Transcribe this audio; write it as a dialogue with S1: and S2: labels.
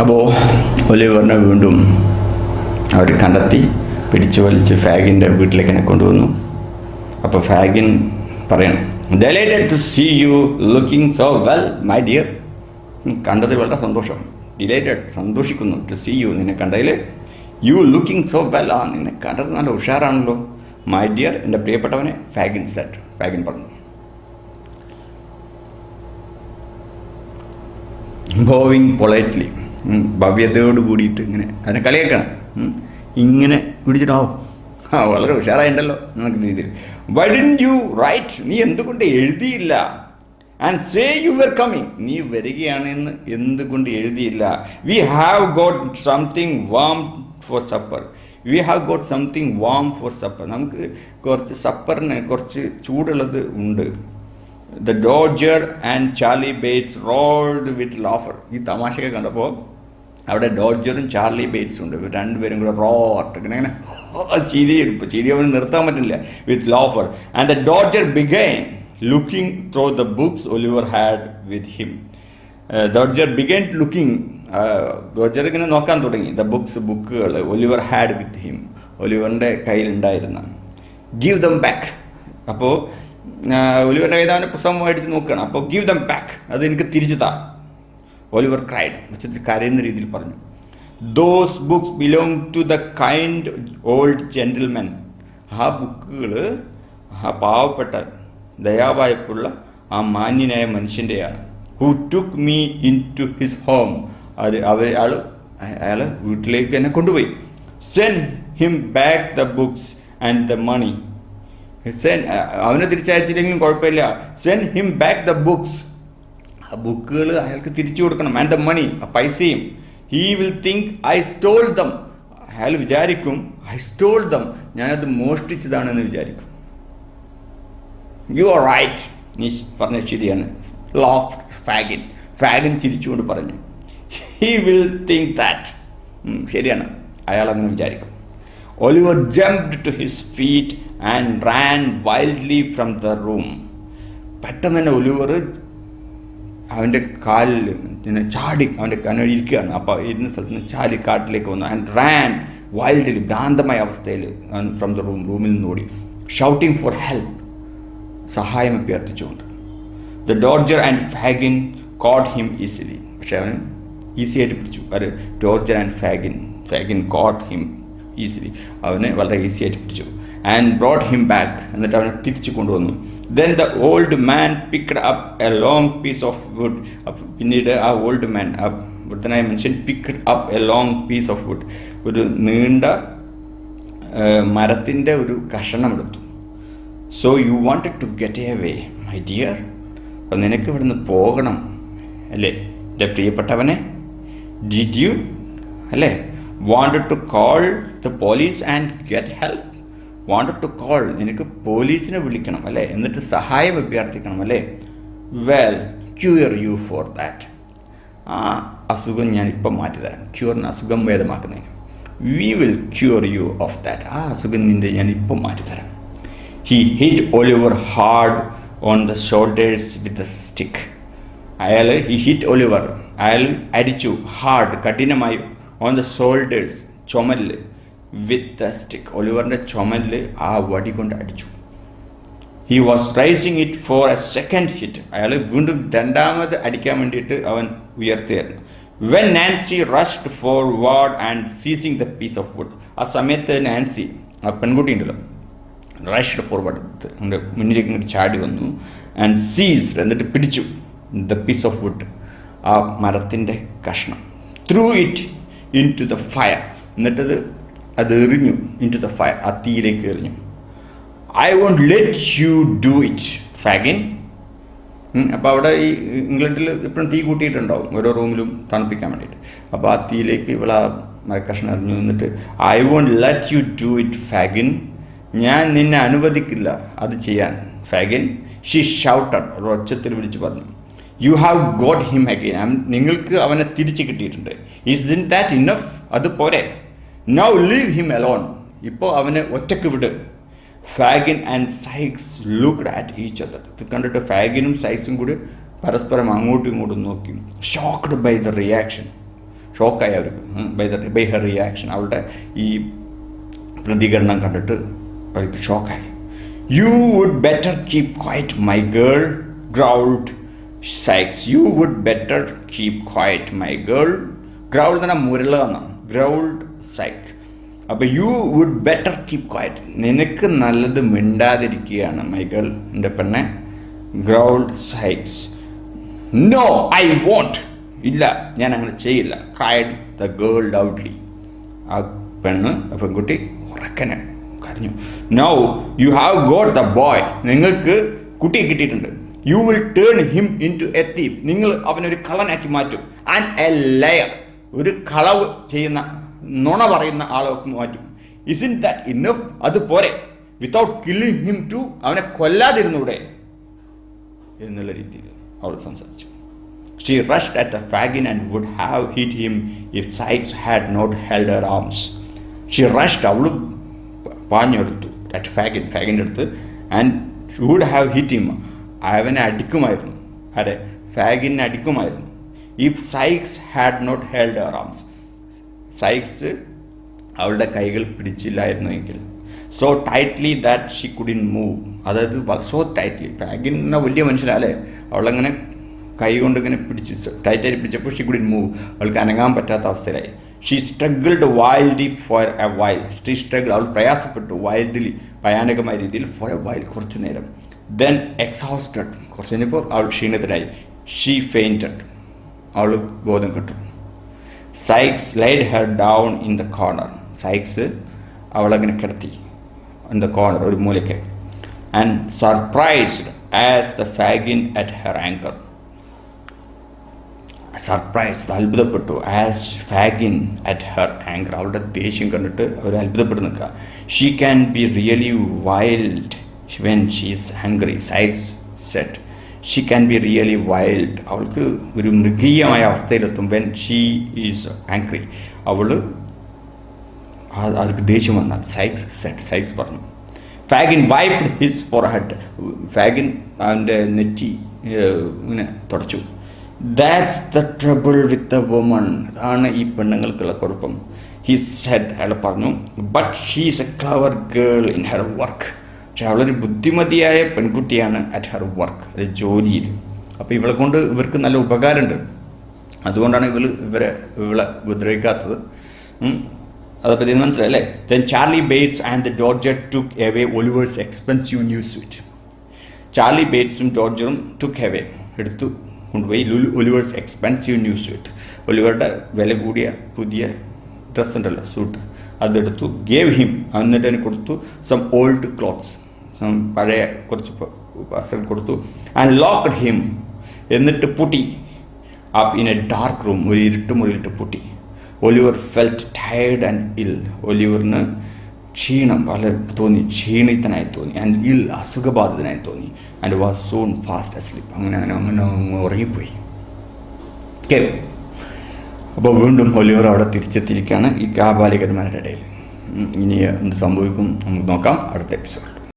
S1: അപ്പോൾ ഒലിവറിനെ വീണ്ടും അവർ കണ്ടെത്തി പിടിച്ചു വലിച്ച് ഫാഗിൻ്റെ വീട്ടിലേക്ക് എന്നെ കൊണ്ടുവന്നു. അപ്പോൾ ഫാഗിൻ പറയണം, "Delighted to see you looking so well, my dear." കണ്ടതിൽ വളരെ സന്തോഷം. ഡിലൈറ്റഡ്, സന്തോഷിക്കുന്നു. ടു സീ യു, നിന്നെ കണ്ടതിൽ. യു ലുക്കിംഗ് സോ വെൽ, ആ നിന്നെ കണ്ടത് നല്ല ഉഷാറാണല്ലോ. മൈ ഡിയർ, എൻ്റെ പ്രിയപ്പെട്ടവനെ. ഫാഗിൻ സെറ്റ്, ഫാഗിൻ പറഞ്ഞു. ബോവിങ് പൊളൈറ്റ്ലി, ഭവ്യതയോട് കൂടിയിട്ട് ഇങ്ങനെ അതിനെ കളിയാക്കണം. ഇങ്ങനെ പിടിച്ചിട്ടാവും, വളരെ ഉഷാറായിട്ടുണ്ടല്ലോ എന്നൊക്കെ രീതിയിൽ. വൈ ഡിഡ്ന്റ് യു റൈറ്റ്, നീ എന്തുകൊണ്ട് എഴുതിയില്ല? And say you were coming, നീ വരികയാണെന്ന് എന്തുകൊണ്ട് എഴുതിയില്ല? We have got something warm for supper, we have got something warm for supper, നമുക്ക് കുറച്ച് സപ്പറിന് കുറച്ച് ചൂടുള്ളത് ഉണ്ട്. The Dodger and Charlie Bates rolled with laughter. ഈ തമാശയൊക്കെ കണ്ടപ്പോൾ അവിടെ ഡോഡ്ജറും ചാർലി ബേറ്റ്സും ഉണ്ട്. ഇവർ രണ്ടുപേരും കൂടെ റോട്ട് ഇങ്ങനെ ചിരി അവന് നിർത്താൻ പറ്റില്ല. With laughter. And the Dodger began looking through the books Oliver had with him. Dodger began looking, Dodger ഇങ്ങനെ നോക്കാൻ തുടങ്ങി. ദ ബുക്കുകൾ ഒലിവർ ഹാഡ് വിത്ത് ഹിം, ഒലിവറിൻ്റെ കയ്യിലുണ്ടായിരുന്ന. ഗീവ് ദം ബാക്ക്, അപ്പോൾ ഒലിവറിൻ്റെ കയ്യിൽ അവൻ്റെ പുസ്തകം മേടിച്ച് നോക്കുകയാണ്. അപ്പോൾ ഗീവ് ദം ബാക്ക്, അത് എനിക്ക് തിരിച്ചു താ. ഒലിവർ ക്രൈഡ്, ഉച്ചത്തിൽ കരയുന്ന രീതിയിൽ പറഞ്ഞു. Those books belong to the kind old gentlemen. ആ ബുക്കുകൾ ആ പാവപ്പെട്ട ദയാവായ്പുള്ള ആ മാന്യനായ മനുഷ്യൻ്റെയാണ്. Who took me into his home, അത് അയാൾ വീട്ടിലേക്ക് എന്നെ കൊണ്ടുപോയി. Send him back the books and the money. അവനെ തിരിച്ചയച്ചില്ലെങ്കിലും കുഴപ്പമില്ല. Send him back the books, ആ ബുക്കുകൾ അയാൾക്ക് തിരിച്ചു കൊടുക്കണം. ആൻഡ് ദ മണി, ആ പൈസയും. He will think I stole them, അയാൾ വിചാരിക്കും ഐ സ്റ്റോൾ ദം, ഞാനത് മോഷ്ടിച്ചതാണെന്ന് വിചാരിക്കും. യു ആർ റൈറ്റ്, നീ പറഞ്ഞ ശരിയാണ്. ലാഫ് ഫാഗിൻ, ഫാഗിൻ ചിരിച്ചുകൊണ്ട് പറഞ്ഞു. ഹീ വിൽ തിങ്ക് ദാറ്റ്, ശരിയാണ്, അയാൾ അങ്ങനെ വിചാരിക്കും. Oliver jumped to his feet and ran wildly from the room. പെട്ടെന്ന് തന്നെ ഒലിവർ അവൻ്റെ കാലിൽ ഇങ്ങനെ ചാടി, അവൻ്റെ കണ്ണഴിയിരിക്കുകയാണ്. അപ്പോൾ ഇരുന്ന സ്ഥലത്ത് നിന്ന് ചാടി കാട്ടിലേക്ക് വന്നു. ആൻഡ് റാൻ വൈൽഡ്ലി, ഭ്രാന്തമായ അവസ്ഥയിൽ ഫ്രം ദ റൂം, റൂമിൽ നിന്ന് ഓടി. ഷൗട്ടിങ് ഫോർ ഹെൽപ്പ്, സഹായം അഭ്യർത്ഥിച്ചുകൊണ്ട്. The Dodger and Fagin caught him easily, പക്ഷെ അവന് ഈസി ആയിട്ട് പിടിച്ചു. അത് Dodger and Fagin caught him easily, അവനെ വളരെ ഈസി ആയിട്ട് പിടിച്ചു. ആൻഡ് ബ്രോട്ട് ഹിം ബാക്ക്, എന്നിട്ട് അവനെ തിരിച്ചു കൊണ്ടുവന്നു. Then the old man picked up a long piece of wood. പിന്നീട് ആ ഓൾഡ് മാൻ, ആ വൃദ്ധനായ മനുഷ്യൻ, picked up a long piece of wood, ഒരു നീണ്ട മരത്തിൻ്റെ ഒരു കഷണം എടുത്തു. So you wanted to get away my dear, അപ്പം നിനക്ക് ഇവിടുന്ന് പോകണം അല്ലേ എൻ്റെ പ്രിയപ്പെട്ടവനെ? ഡിഡ് യു, അല്ലേ? Wanted to call the police and get help. Wanted to call, നിനക്ക് പോലീസിനെ വിളിക്കണം അല്ലേ, എന്നിട്ട് സഹായം അഭ്യർത്ഥിക്കണം അല്ലേ? Well, cure you for that. ആ അസുഖം ഞാനിപ്പം മാറ്റിത്തരാം. ക്യൂറിന് അസുഖം ഭേദമാക്കുന്നതിന്. We will cure you of that. ആ അസുഖം നിൻ്റെ ഞാനിപ്പം മാറ്റിത്തരാം. He hit Oliver hard on the shoulders with a stick. He hit Oliver, അയാൾ അടിച്ചു ഹാർഡ്, കഠിനമായി, ഓൺ ദ ഷോൾഡേഴ്സ്, ചുമലിൽ, വിത്ത് എ സ്റ്റിക്ക്, ഒലിവറിൻ്റെ ചുമലിൽ ആ വടി കൊണ്ട് അടിച്ചു. He was raising it for a second hit, അയാൾ വീണ്ടും രണ്ടാമത് അടിക്കാൻ വേണ്ടിയിട്ട് അവൻ ഉയർത്തിയായിരുന്നു. When Nancy rushed forward and seizing the piece of wood. ആ സമയത്ത് നാൻസി, ആ പെൺകുട്ടി ഉണ്ടല്ലോ, റഷ്ഡ് ഫോർവേഡ്, നമ്മുടെ മുന്നിലേക്ക് ഇങ്ങോട്ട് ചാടി വന്നു. ആൻഡ് സീസ്ഡ്, എന്നിട്ട് പിടിച്ചു ദ പീസ് ഓഫ് വുഡ്, ആ മരത്തിൻ്റെ കഷ്ണം. Threw it in to the fire, എന്നിട്ടത് അത് എറിഞ്ഞു. ഇൻ ടു ദ ഫയർ, ആ തീയിലേക്ക് എറിഞ്ഞു. I won't let you do it Fagin. അപ്പോൾ അവിടെ ഈ ഇംഗ്ലണ്ടിൽ എപ്പോഴും തീ കൂട്ടിയിട്ടുണ്ടാവും ഓരോ റൂമിലും തണുപ്പിക്കാൻ വേണ്ടിയിട്ട്. അപ്പോൾ ആ തീയിലേക്ക് ഇവൾ ആ മരക്കഷ്ണം എറിഞ്ഞു. എന്നിട്ട് I won't let you do it Fagin, ഞാൻ നിന്നെ അനുവദിക്കില്ല അത് ചെയ്യാൻ ഫാഗിൻ. ഷീ ഷൗട്ടഡ്, ഒരു ഒച്ചത്തിൽ വിളിച്ച് പറഞ്ഞു. U have got him again, നിങ്ങൾക്ക് അവനെ തിരിച്ച് കിട്ടിയിട്ടുണ്ട്. ഈസ് ഇൻ ദാറ്റ് ഇനഫ്, അത് പോരെ? നൗ ലീവ് ഹിം അലോൺ, ഇപ്പോൾ അവനെ ഒറ്റക്ക് വിട്. Fagin and Sikes looked at each other. ഇത് കണ്ടിട്ട് ഫാഗിനും സൈക്സും കൂടി പരസ്പരം അങ്ങോട്ടും ഇങ്ങോട്ടും നോക്കി. ഷോക്ക്ഡ് ബൈ ദ റിയാക്ഷൻ, ഷോക്കായി അവർക്ക് ബൈ ഹെർ റിയാക്ഷൻ, അവളുടെ ഈ പ്രതികരണം കണ്ടിട്ട് അവർക്ക് ഷോക്കായി. You would better keep quiet my girl growled Sikes. You would better keep quiet my girl. Growled എന്ന് പറഞ്ഞാൽ മുരളുക എന്നാണ്, ഗ്രൗൾഡ് സൈക്ക്. അപ്പോൾ you would better keep quiet, നിനക്ക് നല്ലത് മിണ്ടാതിരിക്കുകയാണ് മൈ ഗേൾ, എൻ്റെ പെണ്ണെ. Growled Sikes. No I won't, ഇല്ല ഞാൻ അങ്ങനെ ചെയ്യില്ല. ക്രൈഡ് ദ ഗേൾ ലൗഡ്ലി, ആ പെൺകുട്ടി ഉറക്കനെ കരഞ്ഞു. Now you have got the boy, നിങ്ങൾക്ക് കുട്ടിയെ കിട്ടിയിട്ടുണ്ട്. You will turn him in to a thief, നിങ്ങൾ അവനൊരു കള്ളനാക്കി മാറ്റും. ആൻഡ് എ ലയർ, ഒരു കളവ് ചെയ്യുന്ന നുണ പറയുന്ന ആളൊക്കെ മാറ്റും. ഇസിൻ ദാറ്റ് ഇനഫ്, അതുപോലെ വിത്തൗട്ട് കില്ലിങ് ഹിം ടു, അവനെ കൊല്ലാതിരുന്നൂടെ എന്നുള്ള രീതിയിൽ അവൾ സംസാരിച്ചു. She rushed at the fagin and would have hit him if Sykes had not held her arms. She rushed, അവൾ പാഞ്ഞെടുത്തു അറ്റ് ഫാഗിൻ്റെ അടുത്ത്, and would have hit him, അവനെ അടിക്കുമായിരുന്നു. അതെ, ഫാഗിനെ അടിക്കുമായിരുന്നു. If Sikes had not held her arms, സൈക്സ് അവളുടെ കൈകൾ പിടിച്ചില്ലായിരുന്നുവെങ്കിൽ. So tightly that she couldn't move, അതായത് സോ ടൈറ്റ്ലി, ഫാഗിൻ എന്ന വലിയ മനുഷ്യനല്ലേ, അവളങ്ങനെ കൈ കൊണ്ട് ഇങ്ങനെ പിടിച്ച് ടൈറ്റായിട്ട് പിടിച്ചപ്പോൾ ഷി കുഡിൻ മൂവ്, അവൾക്ക് അനങ്ങാൻ പറ്റാത്ത അവസ്ഥയിലായി. She struggled wildly for a while, അവൾ പ്രയാസപ്പെട്ടു വൈൽഡ്ലി, ഭയാനകമായ രീതിയിൽ, ഫോർ എ വൈൽ, കുറച്ച് നേരം. ദെൻ എക്സോസ്റ്റഡ്, കുറച്ച് കഴിഞ്ഞപ്പോൾ അവൾ ക്ഷീണിതരായി. ഷീ ഫെയിൻറ്റഡ്, അവൾ ബോധം കെട്ടു. Sikes laid her down in the corner, Sikes അവളങ്ങനെ കിടത്തി ഇൻ ദ കോർണർ, ഒരു മൂലയ്ക്ക്. And surprised as the Fagin at her anger, surprise, അത്ഭുതപ്പെട്ടു. As Fagin at her anger, അവളുടെ ദേഷ്യം കണ്ടിട്ട് അവർ അത്ഭുതപ്പെട്ട് നിൽക്കുക. She can be really wild when she is angry, Sikes said. She can be really wild, അവൾക്ക് ഒരു മൃഗീയമായ അവസ്ഥയിലെത്തും. വെൻ ഷീ ഈസ് ആംഗ്രി, അവൾ അവൾക്ക് ദേഷ്യം വന്നാൽ. സൈക്സ് സെറ്റ്, സൈക്സ് പറഞ്ഞു. ഫാഗിൻ വൈപ്ഡ് ഹിസ് ഫോർഹെഡ്, ഫാഗിൻ അവൻ്റെ നെറ്റി ഇങ്ങനെ തുടച്ചു. That's the trouble with a woman, അതാണ് ഈ പെണ്ണുങ്ങൾക്കുള്ള കുഴപ്പം. ഹി സെഡ്, അയാൾ പറഞ്ഞു. But she is A clever girl in her work, പക്ഷെ അവളൊരു ബുദ്ധിമതിയായ പെൺകുട്ടിയാണ് അറ്റ് ഹെർ വർക്ക്, അത് ജോലിയിൽ. അപ്പോൾ ഇവളെ കൊണ്ട് ഇവർക്ക് നല്ല ഉപകാരമുണ്ട്, അതുകൊണ്ടാണ് ഇവളെ ഉപദ്രവിക്കാത്തത്. അതപ്പോൾ ഇത് മനസ്സിലല്ലേ. Then Charlie Bates and the Dodger took away Oliver's expensive new suit. Charlie ബേറ്റ്സും ഡോഡ്ജറും ടുക്ക് എവേ, എടുത്തു കൊണ്ടുപോയി ഒലിവേഴ്സ് എക്സ്പെൻസീവ് ന്യൂ സ്യൂട്ട്, ഒലിവറുടെ വില കൂടിയ പുതിയ ഡ്രസ്സ് ഉണ്ടല്ലോ, സൂട്ട്, അതെടുത്തു. ഗേവ് ഹിം, എന്നിട്ട് അതിന് കൊടുത്തു. സം ഓൾഡ് ക്ലോത്ത്സ്, സം പഴയ കുറച്ച് വസ്ത്രം കൊടുത്തു. ആൻഡ് ലോക്ക്ഡ് ഹിം, എന്നിട്ട് പൂട്ടി. Up in A dark room, ഒരു ഇരുട്ട് മുറിയിലിട്ട് പൂട്ടി. ഒലിവർ ഫെൽറ്റ് ടയർഡ് ആൻഡ് ഇൽ, ഒലിവറിന് ക്ഷീണം വളരെ തോന്നി, ക്ഷീണിതനായി തോന്നി. ആൻഡ് ഇൽ, അസുഖബാധിതനായി തോന്നി. And was soon fast asleep, അങ്ങനെ ഉറങ്ങിപ്പോയി. ഓക്കെ, അപ്പോൾ വീണ്ടും ഒലിവർ അവിടെ തിരിച്ചെത്തിയിരിക്കുകയാണ് ഈ കാബാലികന്മാരുടെ ഇടയിൽ. ഇനി എന്ത് സംഭവിക്കും നമുക്ക് നോക്കാം അടുത്ത എപ്പിസോഡ്.